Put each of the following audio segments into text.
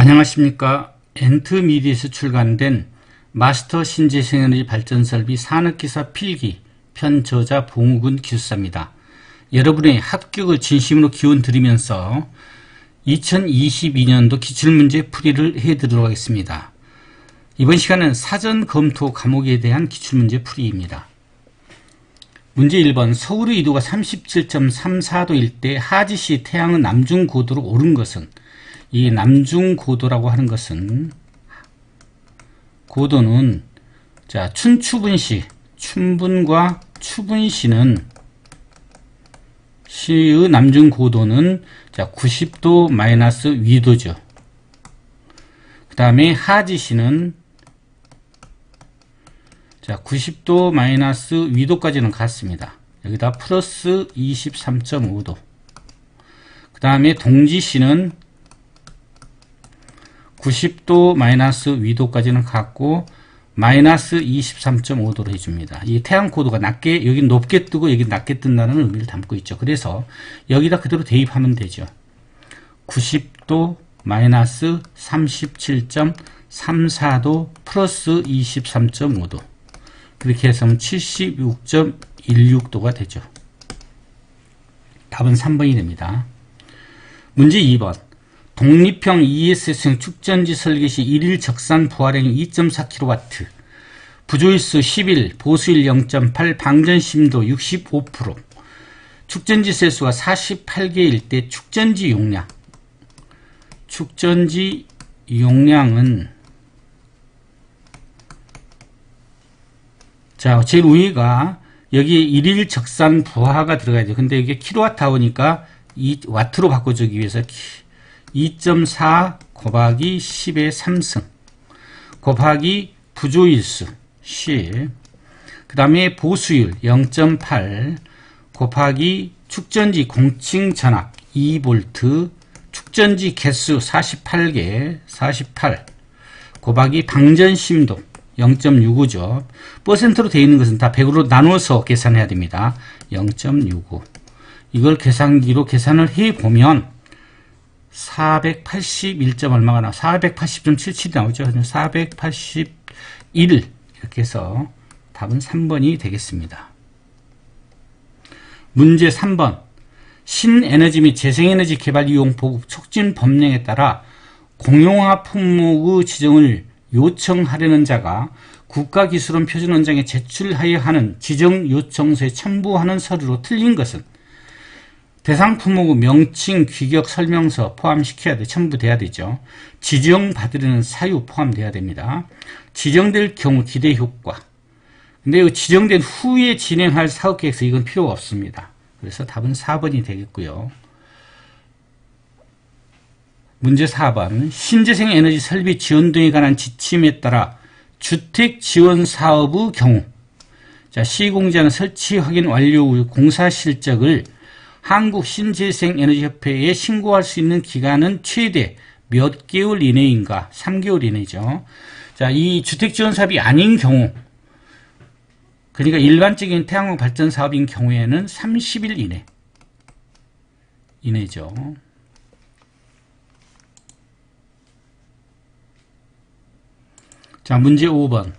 안녕하십니까. 엔트미디에서 출간된 마스터 신재생에너지 발전설비 산업기사 필기 편 저자 봉욱은 기술사입니다. 여러분의 합격을 진심으로 기원드리면서 2022년도 기출문제 풀이를 해드리도록 하겠습니다. 이번 시간은 사전 검토 과목에 대한 기출문제 풀이입니다. 문제 1번 서울의緯도가 37.34도일 때 하지시 태양은 남중고도로 오른 것은, 이 남중고도라고 하는 것은 고도는 자 춘추분시, 춘분과 추분시는 시의 남중고도는 자 90도 마이너스 위도죠. 그 다음에 하지시는 자 90도 마이너스 위도까지는 같습니다. 여기다 플러스 23.5도. 그 다음에 동지시는 90도 마이너스 위도까지는 같고 마이너스 23.5도로 해줍니다. 이 태양 고도가 낮게, 여기 높게 뜨고 여기 낮게 뜬다는 의미를 담고 있죠. 그래서 여기다 그대로 대입하면 되죠. 90도 마이너스 37.34도 플러스 23.5도. 그렇게 해서 76.16도가 되죠. 답은 3번이 됩니다. 문제 2번. 독립형 ESS형 축전지 설계 시 1일 적산 부하량이 2.4kW, 부조일수 11, 보수일 0.8, 방전심도 65%, 축전지 셀수가 48개일 때 축전지 용량은 자, 제일 위가 여기에 1일 적산 부하가 들어가야 돼요. 근데 이게 킬로와트아워니까 이 와트로 바꿔주기 위해서 2.4 곱하기 10의 3승 곱하기 부조일수 10, 그 다음에 보수율 0.8 곱하기 축전지 공칭 전압 2V, 축전지 개수 48개 48 곱하기 방전심도 0.65죠. 퍼센트로 되어 있는 것은 다 100으로 나눠서 계산해야 됩니다. 0.65. 이걸 계산기로 계산을 해보면 481점 얼마가 나와? 480.77이 나오죠. 481 이렇게 해서 답은 3번이 되겠습니다. 문제 3번. 신에너지 및 재생에너지 개발 이용 보급 촉진 법령에 따라 공용화 품목의 지정을 요청하려는 자가 국가기술원 표준원장에 제출하여야 하는 지정 요청서에 첨부하는 서류로 틀린 것은, 대상 품목의 명칭, 규격, 설명서 포함시켜야 돼. 첨부돼야 되죠. 지정받으려는 사유 포함돼야 됩니다. 지정될 경우 기대 효과. 근데 이 지정된 후에 진행할 사업계획서 이건 필요가 없습니다. 그래서 답은 4번이 되겠고요. 문제 4번. 신재생 에너지 설비 지원 등에 관한 지침에 따라 주택 지원 사업의 경우, 자, 시공자는 설치 확인 완료 후 공사 실적을 한국신재생에너지협회에 신고할 수 있는 기간은 최대 몇 개월 이내인가? 3개월 이내죠. 자, 이 주택지원사업이 아닌 경우, 그러니까 일반적인 태양광 발전 사업인 경우에는 30일 이내죠. 자, 문제 5번.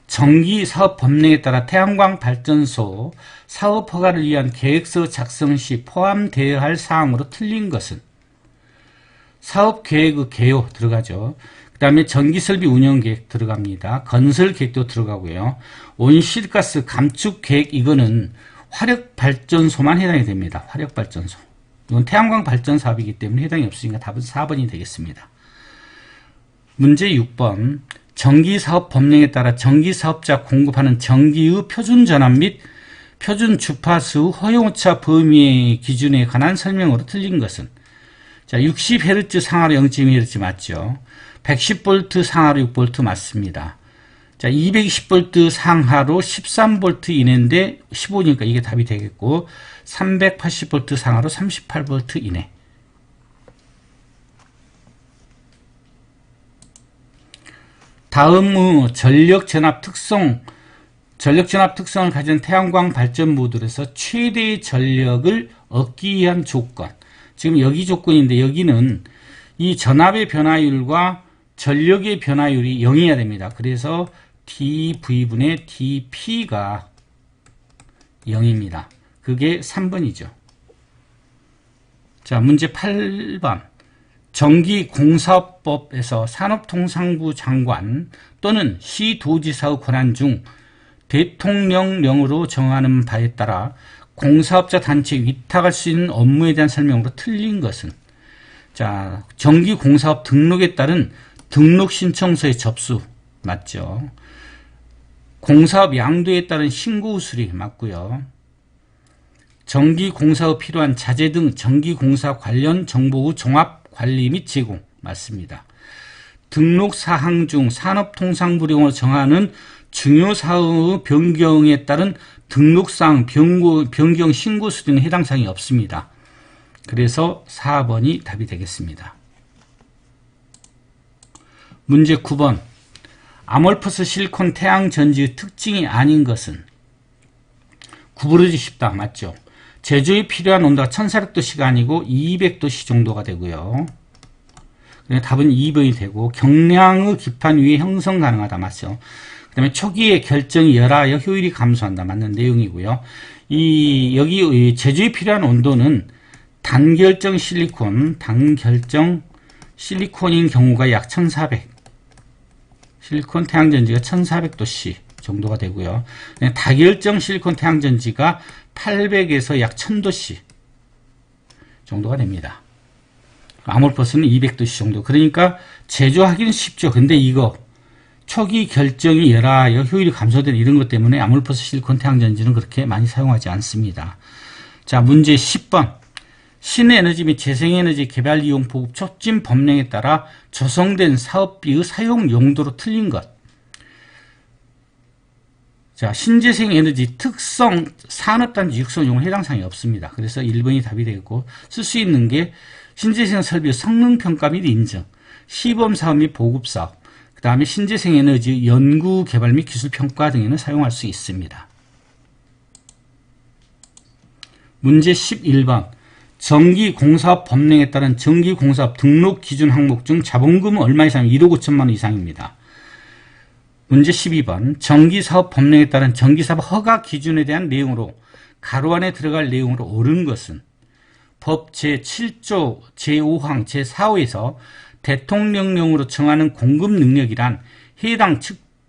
정기사업 법령에 따라 태양광 발전소 사업 허가를 위한 계획서 작성 시 포함되어야 할 사항으로 틀린 것은, 사업계획의 개요 들어가죠. 그 다음에 전기설비 운영계획 들어갑니다. 건설계획도 들어가고요. 온실가스 감축계획, 이거는 화력발전소만 해당이 됩니다. 화력발전소. 이건 태양광 발전 사업이기 때문에 해당이 없으니까 답은 4번이 되겠습니다. 문제 6번. 전기사업 법령에 따라 전기사업자 공급하는 전기의 표준전압 및 표준주파수 허용오차 범위의 기준에 관한 설명으로 틀린 것은, 자, 60Hz 상하로 0.2Hz 맞죠. 110V 상하로 6V 맞습니다. 자, 220V 상하로 13V 이내인데 15니까 이게 답이 되겠고, 380V 상하로 38V 이내. 다음의 전력전압 특성을 가진 태양광 발전 모듈에서 최대의 전력을 얻기 위한 조건. 지금 여기 조건인데 여기는 이 전압의 변화율과 전력의 변화율이 0이어야 됩니다. 그래서 dV분의 dP가 0입니다. 그게 3번이죠. 자, 문제 8번. 전기공사업법에서 산업통상부 장관 또는 시도지사의 권한 중 대통령령으로 정하는 바에 따라 공사업자 단체에 위탁할 수 있는 업무에 대한 설명으로 틀린 것은, 자, 전기공사업 등록에 따른 등록신청서의 접수 맞죠? 공사업 양도에 따른 신고 수리 맞고요. 전기공사업 필요한 자재 등 전기공사 관련 정보의 종합관리 및 제공 맞습니다. 등록사항 중 산업통상부령으로 정하는 중요 사항의 변경에 따른 등록사항 변경 신고 수리는 해당 사항이 없습니다. 그래서 4번이 답이 되겠습니다. 문제 9번. 아몰퍼스 실리콘 태양전지의 특징이 아닌 것은, 구부러지기 쉽다 맞죠? 제조에 필요한 온도가 1400도씨가 아니고 200도씨 정도가 되고요. 답은 2번이 되고, 경량의 기판 위에 형성 가능하다 맞죠? 그 다음에 초기에 결정이 열하여 효율이 감소한다 맞는 내용이고요. 여기 제조에 필요한 온도는 단결정 실리콘인 경우가 약 1400, 실리콘 태양전지가 1400도씨 정도가 되고요. 다결정 실리콘 태양전지가 800에서 약 1000도씨 정도가 됩니다. 아몰퍼스는 200도씨 정도. 그러니까 제조하기는 쉽죠. 근데 이거 초기 결정이 열하여 효율이 감소되는 이런 것 때문에 아몰퍼스 실리콘 태양전지는 그렇게 많이 사용하지 않습니다. 자, 문제 10번. 신에너지 및 재생에너지 개발 이용 보급 촉진 법령에 따라 조성된 사업비의 사용 용도로 틀린 것. 자, 신재생에너지 특성 산업단지 육성용은 해당 사항이 없습니다. 그래서 1번이 답이 되고, 쓸 수 있는 게 신재생 설비의 성능평가 및 인증, 시범사업 및 보급사업, 그 다음에 신재생에너지 연구 개발 및 기술평가 등에는 사용할 수 있습니다. 문제 11번. 전기공사업 법령에 따른 전기공사업 등록 기준 항목 중 자본금은 얼마 이상이면 1억 5천만 원 이상입니다. 문제 12번. 전기사업 법령에 따른 전기사업 허가 기준에 대한 내용으로 가로 안에 들어갈 내용으로 옳은 것은, 법 제7조 제5항 제4호에서 대통령령으로 정하는 공급 능력이란 해당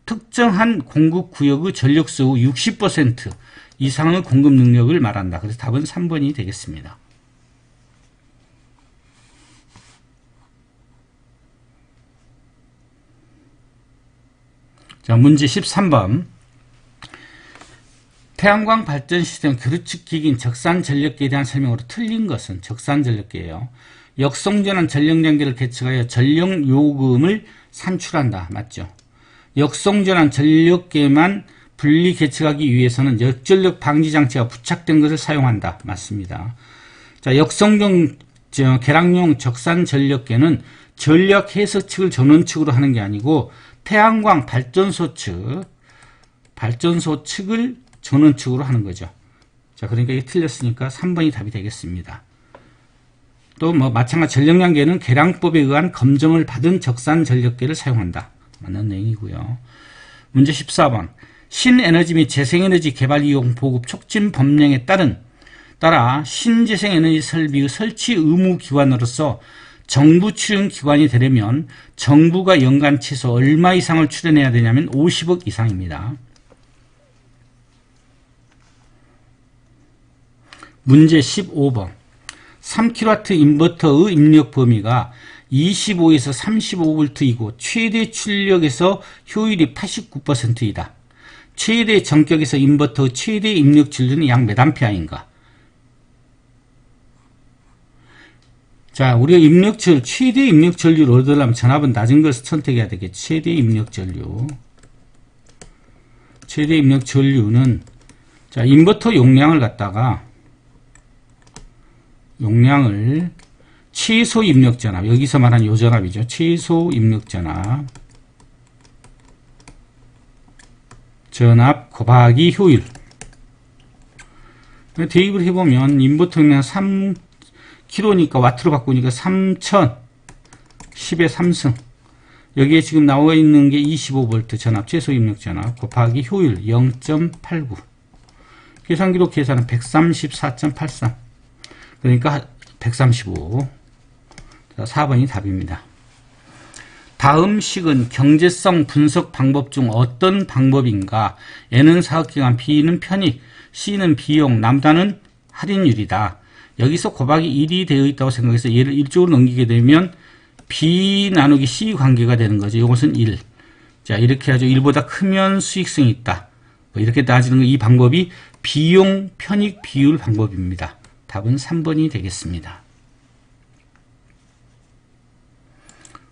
특정한 공급구역의 전력수의 60% 이상의 공급 능력을 말한다. 그래서 답은 3번이 되겠습니다. 자, 문제 13번. 태양광 발전 시스템 교류측 기기인 적산전력계에 대한 설명으로 틀린 것은, 적산전력계예요. 역성전환 전력장비를 개척하여 전력 요금을 산출한다. 맞죠? 역성전환 전력계만 분리 개척하기 위해서는 역전력 방지 장치가 부착된 것을 사용한다. 맞습니다. 자, 역성전 계량용 적산 전력계는 전력 해석 측을 전원 측으로 하는 게 아니고 태양광 발전소 측을 전원 측으로 하는 거죠. 자, 그러니까 이게 틀렸으니까 3번이 답이 되겠습니다. 또 마찬가지 전력량계는 계량법에 의한 검증을 받은 적산 전력계를 사용한다. 맞는 내용이고요. 문제 14번. 신에너지 및 재생에너지 개발 이용 보급 촉진 법령에 따라 신재생에너지 설비의 설치 의무 기관으로서 정부 출연 기관이 되려면 정부가 연간 최소 얼마 이상을 출연해야 되냐면 50억 이상입니다. 문제 15번. 3kW 인버터의 입력 범위가 25에서 35V이고 최대 출력에서 효율이 89%이다. 최대 전격에서 인버터의 최대 입력 전류는 약 몇 암페어인가? 자, 우리가 최대 입력 전류를 얻으려면 전압은 낮은 것을 선택해야 되겠죠. 최대 입력 전류. 최대 입력 전류는, 자, 인버터 용량을 갖다가, 용량을 최소 입력 전압, 여기서 말한 요 전압이죠. 최소 입력 전압. 전압 곱하기 효율. 대입을 해보면 인버터 용량 3kg니까 와트로 바꾸니까 3000 10의 3승. 여기에 지금 나와 있는 게 25V 전압, 최소 입력 전압 곱하기 효율 0.89. 계산기로 계산은 134.83. 그러니까 135. 자, 4번이 답입니다. 다음 식은 경제성 분석 방법 중 어떤 방법인가? N은 사업기간, B는 편익, C는 비용, 남다는 할인율이다. 여기서 곱하기 1이 되어 있다고 생각해서 얘를 1쪽으로 넘기게 되면 B 나누기 C 관계가 되는 거죠. 이것은 1. 자, 이렇게 하죠. 1보다 크면 수익성이 있다. 뭐 이렇게 따지는 이 방법이 비용 편익 비율 방법입니다. 답은 3번이 되겠습니다.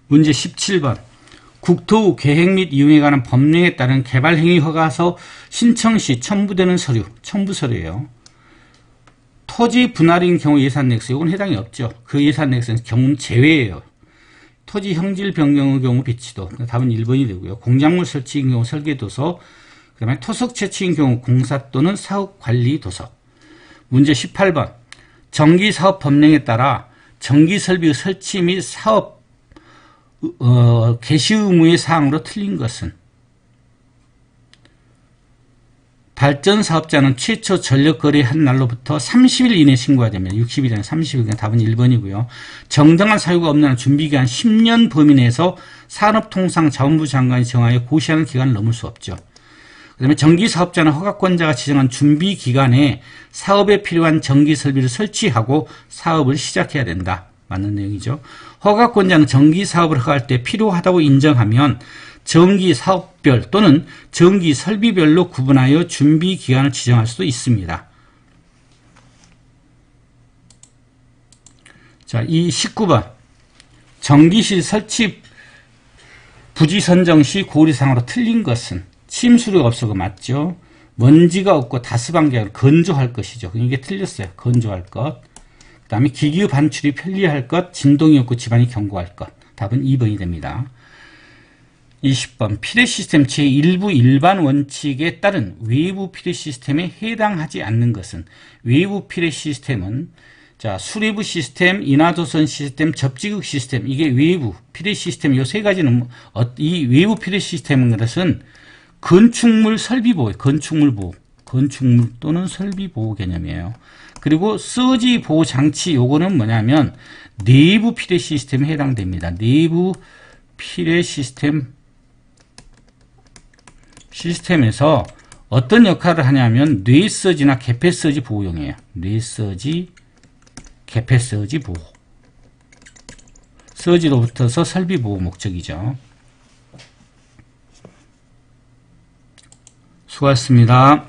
문제 17번. 국토 계획 및 이용에 관한 법령에 따른 개발행위 허가서 신청 시 첨부되는 서류, 첨부서류예요. 토지 분할인 경우 예산 넥스, 이건 해당이 없죠. 그 예산 넥스는 경우는 제외예요. 토지 형질 변경의 경우 배치도, 답은 1번이 되고요. 공작물 설치인 경우 설계도서, 그 다음에 토석 채취인 경우 공사 또는 사업관리도서. 문제 18번. 전기사업법령에 따라 전기설비 설치 및 사업 개시 의무의 사항으로 틀린 것은 발전사업자는 최초 전력 거래한 날로부터 30일 이내 신고해야 됩니다. 60일 이내 30일. 답은 1번이고요. 정당한 사유가 없는 한 준비기간 10년 범위 내에서 산업통상자원부 장관이 정하여 고시하는 기간을 넘을 수 없죠. 그 다음에 전기사업자는 허가권자가 지정한 준비기간에 사업에 필요한 전기설비를 설치하고 사업을 시작해야 된다. 맞는 내용이죠. 허가권자는 전기사업을 허가할 때 필요하다고 인정하면 전기사업별 또는 전기설비별로 구분하여 준비기간을 지정할 수도 있습니다. 자, 이 19번. 전기실 설치 부지 선정 시 고리사항으로 틀린 것은 침수류가 없어서 맞죠. 먼지가 없고 다습한 건조할 것이죠. 이게 틀렸어요. 건조할 것. 그 다음에 기기 반출이 편리할 것, 진동이 없고 집안이 견고할 것. 답은 2번이 됩니다. 20번. 피레 시스템 제1부 일반 원칙에 따른 외부 피레 시스템에 해당하지 않는 것은 외부 피레 시스템은 자, 수리부 시스템, 인하도선 시스템, 접지극 시스템. 이게 외부 피레 시스템 이 세 가지는 이 외부 피레 시스템은 것은 건축물 설비 보호, 건축물 보호, 건축물 또는 설비 보호 개념이에요. 그리고 서지 보호 장치 요거는 뭐냐면 내부 피레 시스템에 해당됩니다. 내부 피레 시스템에서 어떤 역할을 하냐면 뇌서지나 개폐서지 보호용이에요. 뇌서지, 개폐서지 보호. 서지로부터서 설비 보호 목적이죠. 수고하셨습니다.